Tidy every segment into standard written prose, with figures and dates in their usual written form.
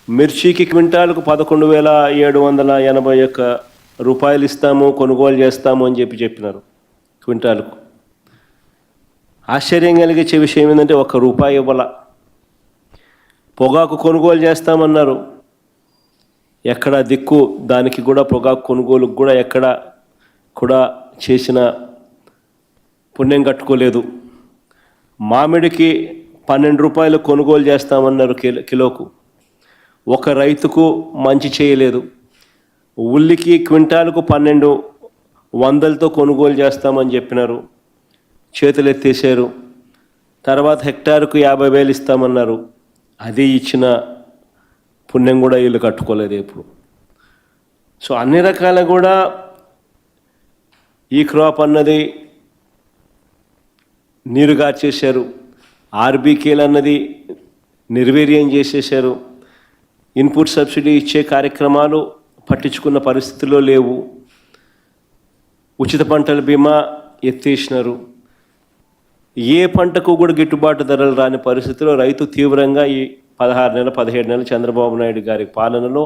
మిర్చికి క్వింటాలకు 11,781 రూపాయలు ఇస్తాము, కొనుగోలు చేస్తాము అని చెప్పినారు క్వింటాలకు. ఆశ్చర్యం కలిగించే విషయం ఏంటంటే ₹1 ఇవ్వాల. పొగాకు కొనుగోలు చేస్తామన్నారు, ఎక్కడ దిక్కు దానికి కూడా, పొగాకు కొనుగోలుకు కూడా ఎక్కడ కూడా చేసిన పుణ్యం కట్టుకోలేదు. మామిడికి ₹12 కొనుగోలు చేస్తామన్నారు కిలోకు, ఒక రైతుకు మంచి చేయలేదు. ఉల్లికి క్వింటాలకు 1200తో కొనుగోలు చేస్తామని చెప్పినారు, చేతులు ఎత్తేసారు. తర్వాత హెక్టారుకు 50,000 ఇస్తామన్నారు, అది ఇచ్చిన పుణ్యం కూడా వీళ్ళు కట్టుకోలేదు ఎప్పుడు. సో అన్ని రకాల కూడా ఈ క్రాప్ అన్నది నీరుగార్చేశారు. ఆర్బీకేలు అన్నది నిర్వీర్యం చేసేశారు. ఇన్పుట్ సబ్సిడీ ఇచ్చే కార్యక్రమాలు పట్టించుకున్న పరిస్థితుల్లో లేవు. ఉచిత పంటల బీమా ఎత్తేసినారు. ఏ పంటకు కూడా గిట్టుబాటు ధరలు రాని పరిస్థితిలో రైతు తీవ్రంగా ఈ 16 నెలలు 17 నెలలు చంద్రబాబు నాయుడు గారి పాలనలో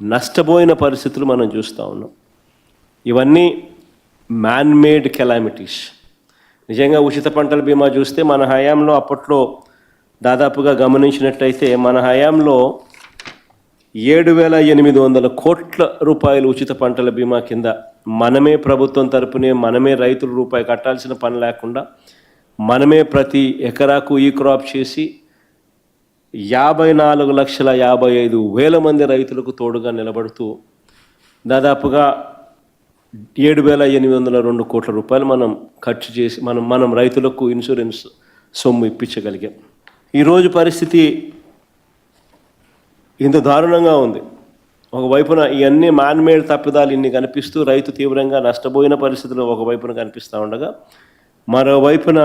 నష్టపోయిన పరిస్థితులు మనం చూస్తూ ఉన్నాం. ఇవన్నీ మ్యాన్మేడ్ కెలామిటీస్. నిజంగా ఉచిత పంటల బీమా చూస్తే మన హయాంలో అప్పట్లో దాదాపుగా గమనించినట్టయితే మన హయాంలో 7,800 కోట్ల రూపాయలు ఉచిత పంటల బీమా కింద మనమే ప్రభుత్వం తరపునే మనమే రైతులు రూపాయి కట్టాల్సిన పని లేకుండా మనమే ప్రతి ఎకరాకు ఈ క్రాప్ చేసి 54,55,000 మంది రైతులకు తోడుగా నిలబడుతూ దాదాపుగా 7,802 కోట్ల రూపాయలు మనం ఖర్చు చేసి మనం రైతులకు ఇన్సూరెన్స్ సొమ్ము ఇప్పించగలిగాం. ఈరోజు పరిస్థితి ఇంత దారుణంగా ఉంది. ఒకవైపున ఇవన్నీ మ్యాన్మేడ్ తప్పిదాలు ఇన్ని కనిపిస్తూ రైతు తీవ్రంగా నష్టపోయిన పరిస్థితులు ఒకవైపున కనిపిస్తూ ఉండగా, మరోవైపున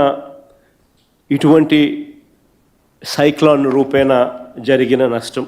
ఇటువంటి సైక్లాన్ రూపేణ జరిగిన నష్టం